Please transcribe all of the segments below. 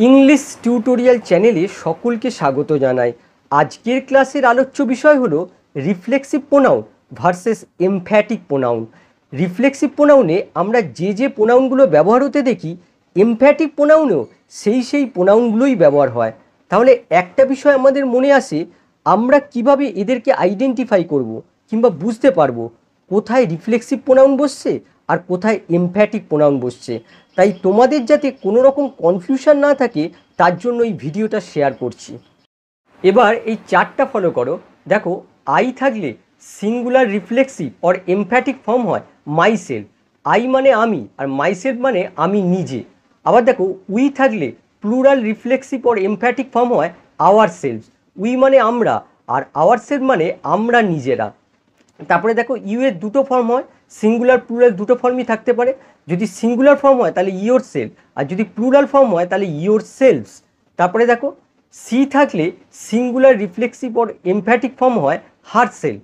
English tutorial চ্যানেলে সকলকে স্বাগত জানাই। আজকের ক্লাসের আলোচ্য বিষয় হলো reflexive pronoun versus emphatic pronoun. Reflexive প্রোনাউনে আমরা যে প্রোনাউনগুলো ব্যবহার হতে দেখি, এমফ্যাটিক প্রোনাউনেও সেই প্রোনাউনগুলোই ব্যবহার হয়। তাহলে একটা বিষয় আমাদের মনে আসে, আমরা কিভাবে এদেরকে আইডেন্টিফাই করব কিংবা বুঝতে পারবো কোথায় রিফ্লেক্সিভ প্রোনাউন বসছে আর কোথায় এমফ্যাটিক প্রোনাউন বসছে। তাই তোমাদের যাতে কোনো রকম কনফিউশন না থাকে তার জন্য এই ভিডিওটা শেয়ার করছি। এবার এই চার্টটা ফলো করো। দেখো, আই থাকলে singular reflexive or emphatic form হয় মাই সেলফ। আই মানে আমি আর মাই সেলফ মানে আমি নিজে। আবার দেখো, উই থাকলে plural reflexive or emphatic form হয় আওয়ার সেলফ। উই মানে আমরা আর আওয়ার সেলফ মানে আমরা নিজেরা। তারপরে দেখো, ইউ এর দুটো ফর্ম হয়, সিঙ্গুলার প্লুরাল দুটো ফর্মই থাকতে পারে। যদি সিঙ্গুলার ফর্ম হয় তাহলে ইয়োর সেলফ, আর যদি প্লুরাল ফর্ম হয় তাহলে ইয়োর সেলফস। তারপরে দেখো, সি থাকলে singular reflexive or emphatic form হয় হার সেলফ।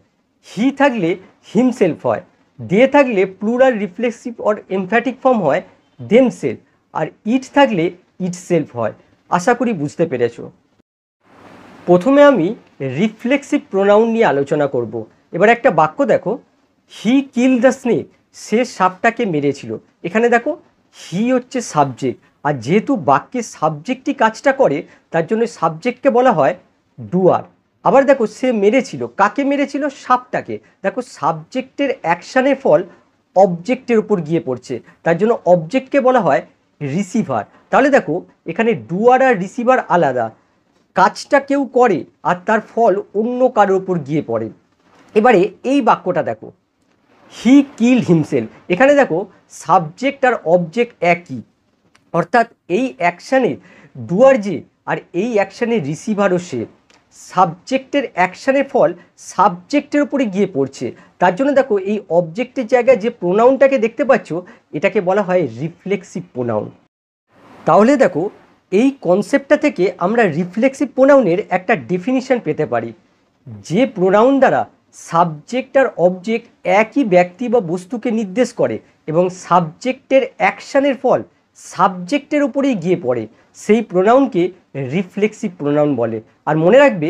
হি থাকলে হিমসেলফ হয়। দে থাকলে plural reflexive or emphatic form হয় দেম সেলফ। আর ইট থাকলে ইট সেলফ হয়। আশা করি বুঝতে পেরেছো। প্রথমে আমি রিফ্লেক্সিভ প্রোনাউন নিয়ে আলোচনা করব। এবার একটা বাক্য দেখো, হি কিল দ্য স্নেক, সে সাপটাকে মেরেছিল। এখানে দেখো, হি হচ্ছে সাবজেক্ট, আর যেহেতু বাক্যের সাবজেক্টই কাজটা করে তার জন্য সাবজেক্টকে বলা হয় ডুয়ার। আবার দেখো, সে মেরেছিল, কাকে মেরেছিল? সাপটাকে। দেখো, সাবজেক্টের অ্যাকশানের ফল অবজেক্টের উপর গিয়ে পড়ছে, তার জন্য অবজেক্টকে বলা হয় রিসিভার। তাহলে দেখো, এখানে ডুয়ার আর রিসিভার আলাদা, কাজটা কেউ করে আর তার ফল অন্য কারোর উপর গিয়ে পড়ে। এবারে এই বাক্যটা দেখো, হি কিল হিমসেলফ। এখানে দেখো, সাবজেক্ট আর অবজেক্ট একই, অর্থাৎ এই অ্যাকশানে ডুয়ার যে আর এই অ্যাকশানে রিসিভারও সে। সাবজেক্টের অ্যাকশানের ফল সাবজেক্টের উপরে গিয়ে পড়ছে, তার জন্য দেখো এই অবজেক্টের জায়গায় যে প্রোনাউনটাকে দেখতে পাচ্ছ এটাকে বলা হয় রিফ্লেক্সিভ প্রোনাউন। তাহলে দেখো, এই কনসেপ্টটা থেকে আমরা রিফ্লেক্সিভ প্রোনাউনের একটা ডেফিনিশন পেতে পারি। যে প্রোনাউন দ্বারা সাবজেক্ট আর অবজেক্ট একই ব্যক্তি বা বস্তুকে নির্দেশ করে এবং সাবজেক্টের অ্যাকশানের ফল সাবজেক্টের উপরেই গিয়ে পড়ে, সেই প্রোনাউনকে রিফ্লেক্সিভ প্রোনাউন বলে। আর মনে রাখবে,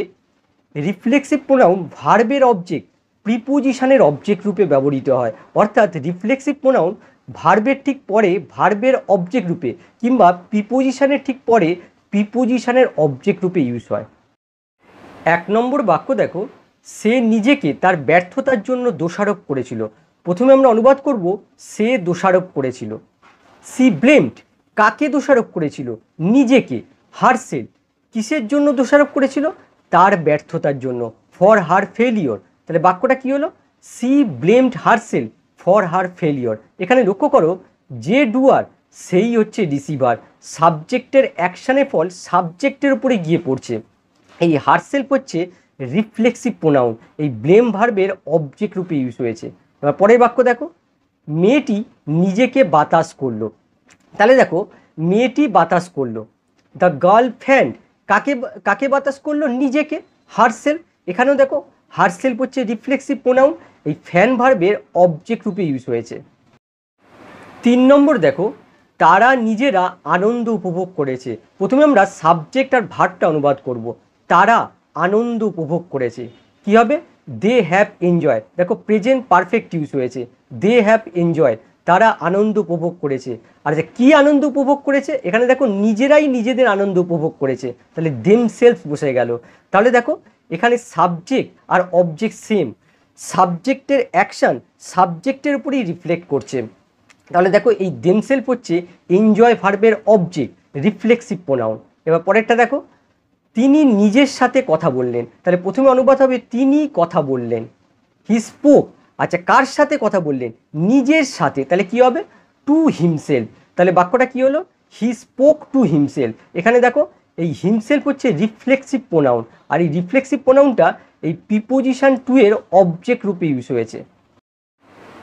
রিফ্লেক্সিভ প্রোনাউন ভার্বের অবজেক্ট প্রিপোজিশনের অবজেক্ট রূপে ব্যবহৃত হয়। অর্থাৎ রিফ্লেক্সিভ প্রোনাউন ভার্বের ঠিক পরে ভার্বের অবজেক্ট রূপে কিংবা প্রিপোজিশনের ঠিক পরে প্রিপোজিশনের অবজেক্ট রূপে ইউজ হয়। এক নম্বর বাক্য দেখো, সে নিজেকে তার ব্যর্থতার জন্য দোষারোপ করেছিল। প্রথমে আমরা অনুবাদ করব, সে দোষারোপ করেছিল। সি ব্লেমড, কাকে দোষারোপ করেছিল? নিজেকে। হারসেলফ, কিসের জন্য দোষারোপ করেছিল? তার ব্যর্থতার জন্য, ফর হার ফেলিওর। তাহলে বাক্যটা কি হলো? She blamed herself for her failure. এখানে লক্ষ্য করো, যে ডুয়ার সেই হচ্ছে রিসিভার, সাবজেক্টের অ্যাকশানের ফল সাবজেক্টের উপরে গিয়ে পড়ছে। এই হারসেলফ হচ্ছে রিফ্লেক্সিভ প্রোনাউন, এই ব্লেম ভার্বের অবজেক্ট রূপে ইউজ হয়েছে। এবার পরের বাক্য দেখো, মেয়েটি নিজেকে বাতাস করলো। তাহলে দেখো, মেয়েটি বাতাস করলো। দ্য গার্ল ফ্যান্ড, কাকে বাতাস করলো? নিজেকে, হারসেলফ। এখানেও দেখো, হারসেলফ হচ্ছে রিফ্লেক্সিভ প্রোনাউন, এই ফ্যান ভার্বের অবজেক্ট রূপে ইউজ হয়েছে। 3 নম্বর দেখো, তারা নিজেরা আনন্দ উপভোগ করেছে। প্রথমে আমরা সাবজেক্ট আর ভার্বটা অনুবাদ করব। তারা আনন্দ উপভোগ করেছে, কি হবে? They have enjoy. দেখো, প্রেজেন্ট পারফেক্ট ইউজ হয়েছে, দে হ্যাভ এনজয়, তারা আনন্দ উপভোগ করেছে। আর কি আনন্দ উপভোগ করেছে? এখানে দেখো, নিজেরাই নিজেদের আনন্দ উপভোগ করেছে, তাহলে দেম সেলফ বসে গেল। তাহলে দেখো, এখানে সাবজেক্ট আর অবজেক্ট সেম, সাবজেক্টের অ্যাকশান সাবজেক্টের উপরেই রিফ্লেক্ট করছে। তাহলে দেখো, এই দেমসেলফ হচ্ছে এনজয় ভার্বের অবজেক্ট, রিফ্লেক্সিভ প্রোনাউন। এবার পরেরটা দেখো, তিনি নিজের সাথে কথা বললেন। তাহলে প্রথমে অনুবাদ হবে তিনি কথা বললেন। হি স্পোক, আচ্ছা কার সাথে কথা বললেন? নিজের সাথে, তাহলে কি হবে? To himself. তাহলে বাক্যটা কি হলো? He spoke to himself. এখানে দেখো, এই হিমসেলফ হচ্ছে রিফ্লেক্সিভ প্রোনাউন, আর এই রিফ্লেক্সিভ প্রোনাউনটা এই প্রিপোজিশন টু এর অবজেক্ট রূপে ইউজ হয়েছে।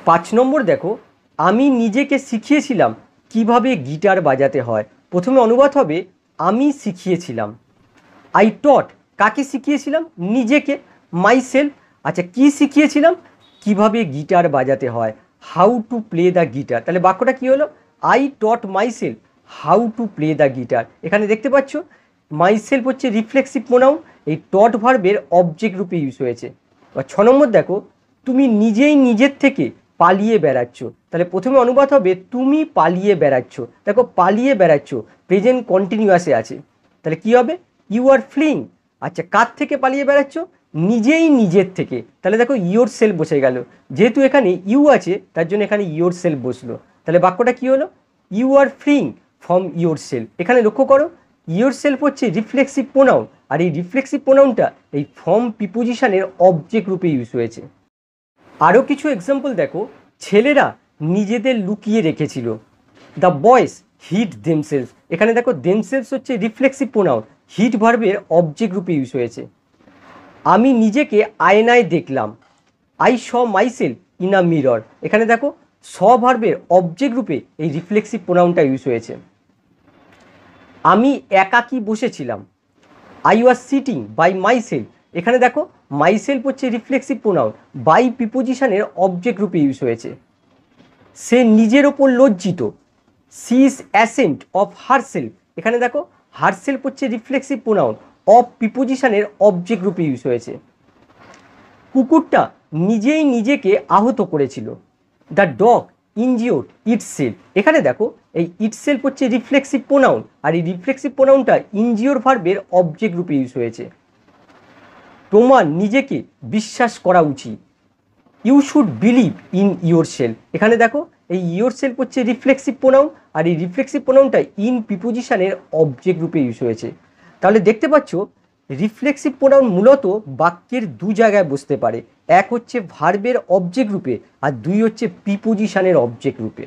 5 নম্বর দেখো, আমি নিজেকে শিখিয়েছিলাম কিভাবে গিটার বাজাতে হয়। প্রথমে অনুবাদ হবে আমি শিখিয়েছিলাম। আই টট, কাকে শিখিয়েছিলাম? নিজেকে, মাই সেলফ। আচ্ছা, কি শিখিয়েছিলাম? কিভাবে গিটার বাজাতে হয়, how to play the guitar. তাহলে বাক্যটা কি হলো? I taught my self how to play the guitar. এখানে দেখতে পাচ্ছ মাইসেলফ হচ্ছে রিফ্লেক্সিভ প্রোনাউন, এই টট ভার্বের অবজেক্ট রূপে ইউজ হয়েছে। বা 6 নম্বর দেখো, তুমি নিজেই নিজের থেকে পালিয়ে বেড়াচ্ছ। তাহলে প্রথমে অনুবাদ হবে তুমি পালিয়ে বেড়াচ্ছ। দেখো পালিয়ে বেড়াচ্ছ প্রেজেন্ট কন্টিনিউয়াসে আছে, তাহলে কি হবে ইউ আর ফ্লিং। আচ্ছা, কার থেকে পালিয়ে বেড়াচ্ছ? নিজেই নিজের থেকে। তাহলে দেখো ইয়োর সেলফ বসে গেল, যেহেতু এখানে ইউ আছে তার জন্য এখানে ইয়োর সেলফ বসলো। তাহলে বাক্যটা কি হলো? You are fling from yourself. এখানে লক্ষ্য করো ইয়োর সেলফ হচ্ছে রিফ্লেক্সিভ প্রোনাউন, আর এই রিফ্লেক্সিভ প্রোনাউনটা এই ফ্রম প্রিপোজিশনের অবজেক্ট রূপে ইউজ হয়েছে। আরও কিছু এক্সাম্পল দেখো, ছেলেরা নিজেদের লুকিয়ে রেখেছিল। The boys hid themselves. এখানে দেখো দেমসেলস হচ্ছে রিফ্লেক্সিভ প্রোনাউন, হিড ভার্বের অবজেক্ট রূপে ইউজ হয়েছে। আমি নিজেকে আয়নায় দেখলাম। I saw myself in a mirror. এখানে দেখো স ভার্বের অবজেক্ট রূপে এই রিফ্লেক্সিভ প্রোনাউনটা ইউজ হয়েছে। আমি একাকী বসেছিলাম। I was sitting by myself. এখানে দেখো মাইসেলফ হচ্ছে রিফ্লেক্সিভ প্রোনাউন, বাই প্রিপোজিশনের অবজেক্ট রূপে ইউজ হয়েছে। সে নিজের ওপর লজ্জিত। She is ashamed of herself. এখানে দেখো হারসেলফ হচ্ছে রিফ্লেক্সিভ প্রোনাউন, অফ প্রিপোজিশনের অবজেক্ট রূপে ইউজ হয়েছে। কুকুরটা নিজেই নিজেকে আহত করেছিল। The dog injured itself. এখানে দেখো এই ইটসেলফ হচ্ছে রিফ্লেক্সিভ প্রোনাউন, আর এই রিফ্লেক্সিভ প্রোনাউনটা ইনজিওর ভার্বের অবজেক্ট রূপে ইউজ হয়েছে। তোমার নিজেকে বিশ্বাস করা উচিত। You should believe in yourself. এখানে দেখো এই ইয়োর সেলফ হচ্ছে রিফ্লেক্সিভ প্রোনাউন, আর এই রিফ্লেক্সিভ প্রোনাউনটা ইন প্রিপোজিশনের অবজেক্ট রূপে ইউজ হয়েছে। তাহলে দেখতে পাচ্ছ রিফ্লেক্সিভ প্রোনাউন মূলত বাক্যের দু জায়গায় বসতে পারে, এক হচ্ছে ভার্বের অবজেক্ট রূপে, আর দুই হচ্ছে প্রিপোজিশনের অবজেক্ট রূপে।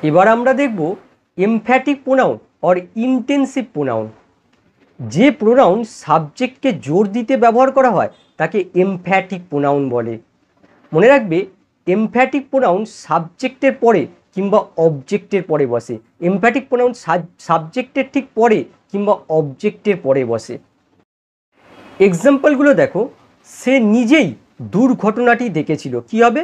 এবার আমরা দেখব emphatic pronoun or intensive pronoun. যে প্রোনাউন সাবজেক্টকে জোর দিতে ব্যবহার করা হয় তাকে এমফ্যাটিক প্রোনাউন বলে। মনে রাখবে এমফ্যাটিক প্রোনাউন সাবজেক্টের পরে কিংবা অবজেক্টের পরে বসে। এমফ্যাটিক প্রোনাউন সাবজেক্টের ঠিক পরে কিংবা অবজেক্টের পরে বসে। এক্সাম্পলগুলো দেখো, সে নিজেই দুর্ঘটনাটি দেখেছিল। কি হবে?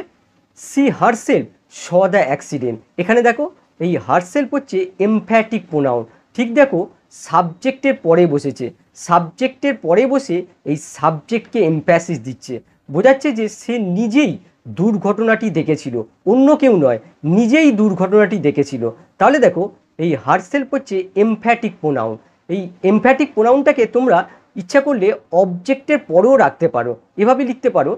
She herself saw the accident. এখানে দেখো এই হারসেলফ হচ্ছে এমফ্যাটিক প্রোনাউন, ঠিক দেখো সাবজেক্টের পরে বসেছে, সাবজেক্টের পরে বসে এই সাবজেক্টকে এমফ্যাসিস দিচ্ছে, বোঝাচ্ছে যে সে নিজেই দুর্ঘটনাটি দেখেছিল, অন্য কেউ নয়, নিজেই দুর্ঘটনাটি দেখেছিল। তাহলে দেখো এই হারসেলফ হচ্ছে এমফ্যাটিক প্রোনাউন। এই এমফ্যাটিক প্রোনাউনটাকে তোমরা ইচ্ছা করলে অবজেক্টের পরেও রাখতে পারো, এভাবে লিখতে পারো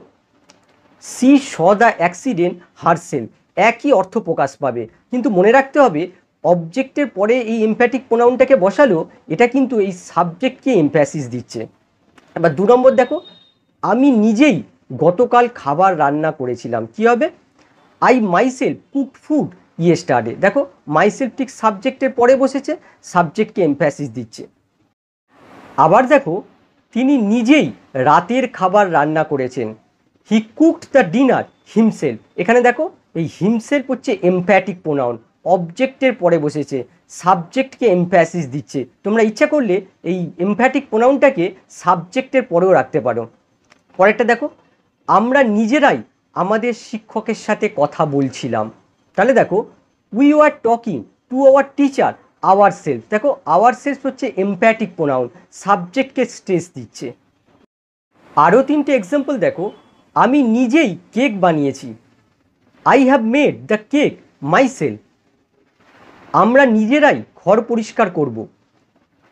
she saw the accident herself, একই অর্থ প্রকাশ পাবে। কিন্তু মনে রাখতে হবে অবজেক্টের পরে এই এমফ্যাটিক প্রোনাউনটাকে বসালো, এটা কিন্তু এই সাবজেক্টকে এমফ্যাসিস দিচ্ছে। এবার 2 নম্বর দেখো, আমি নিজেই গতকাল খাবার রান্না করেছিলাম। কি হবে? I myself cooked food yesterday. দেখো মাইসেলফ ঠিক সাবজেক্টের পরে বসেছে, সাবজেক্টকে এমফ্যাসিস দিচ্ছে। আবার দেখো তিনি নিজেই রাতের খাবার রান্না করেছেন। হি কুকড দ্য ডিনার হিমসেলফ। এখানে দেখো এই হিমসেলফ হচ্ছে এমফ্যাটিক প্রোনাউন, অবজেক্টের পরে বসেছে, সাবজেক্টকে এমফ্যাসিস দিচ্ছে। তোমরা ইচ্ছা করলে এই এমফ্যাটিক প্রোনাউনটাকে সাবজেক্টের পরেও রাখতে পারো। পরেরটা দেখো, আমরা নিজেরাই আমাদের শিক্ষকের সাথে কথা বলছিলাম। তাহলে দেখো we are talking to our teacher ourself. দেখো আওয়ার সেলফ হচ্ছে এমফ্যাটিক প্রোনাউন, সাবজেক্টকে স্ট্রেস দিচ্ছে। আরও 3টে এক্সাম্পল দেখো, আমি নিজেই কেক বানিয়েছি। I have made the cake myself. আমরা নিজেরাই ঘর পরিষ্কার করব।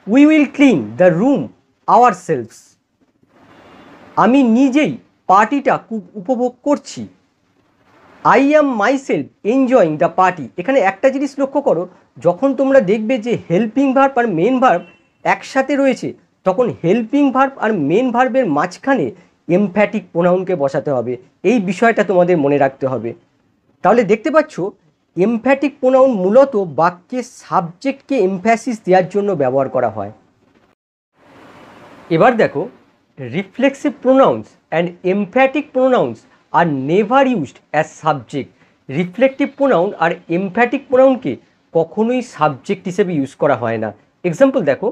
We will clean the room ourselves. আমি নিজেই পার্টিটা খুব উপভোগ করছি। I am myself enjoying the party. এখানে একটা জিনিস লক্ষ্য করো, যখন তোমরা দেখবে যে হেল্পিং ভার্ব আর মেন ভার্ব একসাথে রয়েছে, তখন হেল্পিং ভার্ব আর মেন ভার্বের মাঝখানে এমফ্যাটিক প্রোনাউনকে বসাতে হবে। এই বিষয়টা তোমাদের মনে রাখতে হবে। তাহলে দেখতে পাচ্ছ এমফ্যাটিক প্রোনাউন মূলত বাক্যে সাবজেক্টকে এমফ্যাসিস দেওয়ার জন্য ব্যবহার করা হয়। এবার দেখো reflexive pronouns and emphatic pronouns are never used as subject. Reflective pronoun আর এমফ্যাটিক প্রোনাউনকে কখনোই সাবজেক্ট হিসেবে ইউজ করা হয় না। এক্সাম্পল দেখো,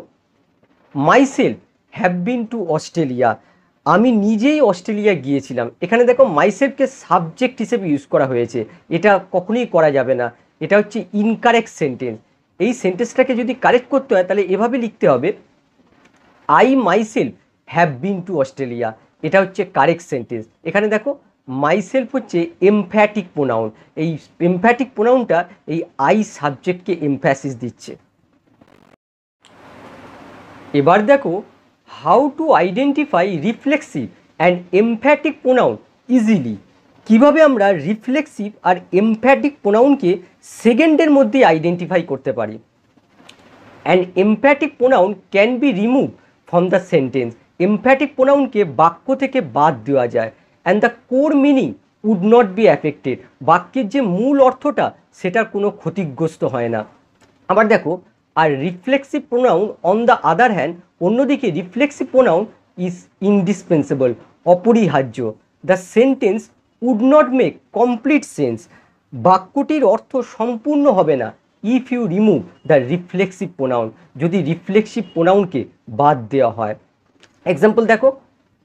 myself have been to Australia. আমি নিজেই অস্ট্রেলিয়া গিয়েছিলাম। এখানে দেখো মাইসেলফকে সাবজেক্ট হিসেবে ইউজ করা হয়েছে, এটা কখনোই করা যাবে না, এটা হচ্ছে ইনকারেক্ট সেন্টেন্স। এই সেন্টেন্সটাকে যদি কারেক্ট করতে হয় তাহলে এভাবে লিখতে হবে, I myself have been to Australia. এটা হচ্ছে কারেক্ট সেন্টেন্স। এখানে দেখো মাইসেলফ হচ্ছে এমফ্যাটিক প্রোনাউন, এই এমফ্যাটিক প্রোনাউনটা এই আই সাবজেক্টকে এমফ্যাসিস দিচ্ছে। এবার দেখো how to identify reflexive and emphatic pronoun easily. কিভাবে আমরা রিফ্লেক্সিভ আর এমফ্যাটিক প্রোনাউনকে সেকেন্ডের মধ্যে আইডেন্টিফাই করতে পারি। And emphatic pronoun can be remove from the sentence. Emphatic প্রোনাউনকে বাক্য থেকে বাদ দেওয়া যায়। And the core meaning would not be affected. বাক্যের যে মূল অর্থটা সেটার কোনো ক্ষতিগ্রস্ত হয় না। আবার দেখো আর reflexive pronoun on the other hand, অন্যদিকে রিফ্লেক্সিভ প্রোনাউন ইজ ইনডিসপেন্সেবল, অপরিহার্য। The sentence would not make complete sense. বাক্যটির অর্থ সম্পূর্ণ হবে না if you remove the reflexive pronoun, যদি রিফ্লেক্সিভ প্রোনাউনকে বাদ দেওয়া হয়। এক্সাম্পল দেখো,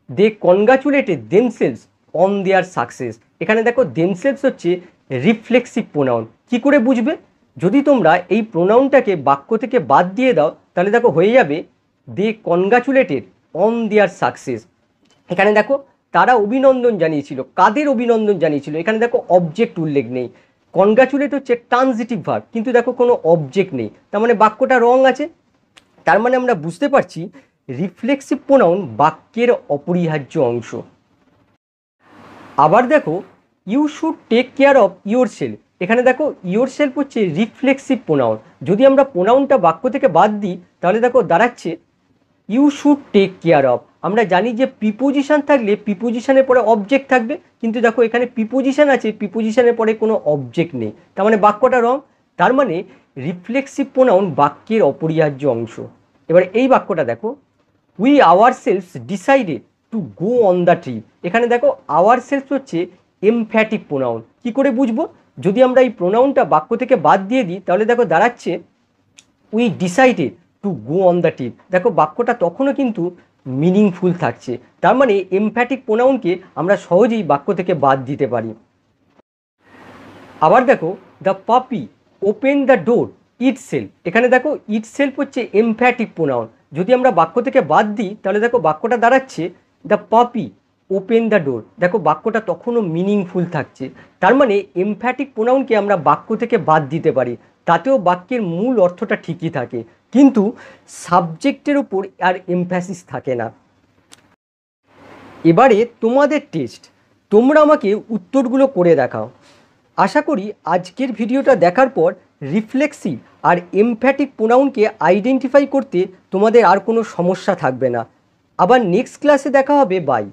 they congratulated themselves on their success. এখানে দেখো দেমসেলস হচ্ছে রিফ্লেক্সিভ প্রোনাউন। কি করে বুঝবে? যদি তোমরা এই প্রোনাউনটাকে বাক্য থেকে বাদ দিয়ে দাও তাহলে দেখো হয়ে যাবে দে কনগ্রাচুলেটেড অন দেয়ার সাকসেস। এখানে দেখো তারা অভিনন্দন জানিয়েছিল। কাদের অভিনন্দন জানিয়েছিল? এখানে দেখো অবজেক্ট উল্লেখ নেই। কনগ্রাচুলেট হচ্ছে ট্রানজিটিভ ভার্ব, কিন্তু দেখো কোনো অবজেক্ট নেই, তার মানে বাক্যটা রং আছে। তার মানে আমরা বুঝতে পারছি রিফ্লেক্সিভ প্রোনাউন বাক্যের অপরিহার্য অংশ। আবার দেখো you should take care of yourself. এখানে দেখো ইয়োর সেলফ হচ্ছে রিফ্লেক্সিভ প্রোনাউন। যদি আমরা প্রোনাউনটা বাক্য থেকে বাদ দিই তাহলে দেখো দাঁড়াচ্ছে you should take care of. আমরা জানি যে প্রিপোজিশন থাকলে প্রিপোজিশনের পরে অবজেক্ট থাকবে, কিন্তু দেখো এখানে প্রিপোজিশন আছে, প্রিপোজিশনের পরে কোনো অবজেক্ট নেই, তার মানে বাক্যটা রং। তার মানে রিফ্লেক্সিভ প্রোনাউন বাক্যের অপরিহার্য অংশ। এবার এই বাক্যটা দেখো, we hour selves decided to go on the trip. এখানে দেখো আওয়ার সেলফস হচ্ছে এমফ্যাটিক প্রোনাউন। কি করে বুঝবো? যদি আমরা এই প্রোনাউনটা বাক্য থেকে বাদ দিয়ে দিই তাহলে দেখো দাঁড়াচ্ছে we decided to go on the trip. দেখো বাক্যটা তখনও কিন্তু মিনিংফুল থাকছে। তার মানে এমফ্যাটিক প্রোনাউনকে আমরা সহজেই বাক্য থেকে বাদ দিতে পারি। আবার দেখো দ্য পাপি ওপেন দ্য ডোর ইটসেলফ। এখানে দেখো ইটসেলফ হচ্ছে এমফ্যাটিক প্রোনাউন। যদি আমরা বাক্য থেকে বাদ দিই তাহলে দেখো বাক্যটা দাঁড়াচ্ছে দ্য পাপি ওপেন দ্য ডোর। দেখো বাক্যটা তখনও মিনিংফুল থাকছে। তার মানে এমফ্যাটিক প্রোনাউনকে আমরা বাক্য থেকে বাদ দিতে পারি, তাতেও বাক্যের মূল অর্থটা ঠিকই থাকে, কিন্তু সাবজেক্টের উপর আর এমফ্যাসিস থাকে না। এবারে তোমাদের টেস্ট, তোমরা আমাকে উত্তরগুলো করে দেখাও। আশা করি আজকের ভিডিওটা দেখার পর রিফ্লেক্সিভ আর এমফ্যাটিক প্রোনাউনকে আইডেন্টিফাই করতে তোমাদের আর কোনো সমস্যা থাকবে না। আবার নেক্সট ক্লাসে দেখা হবে। বাই।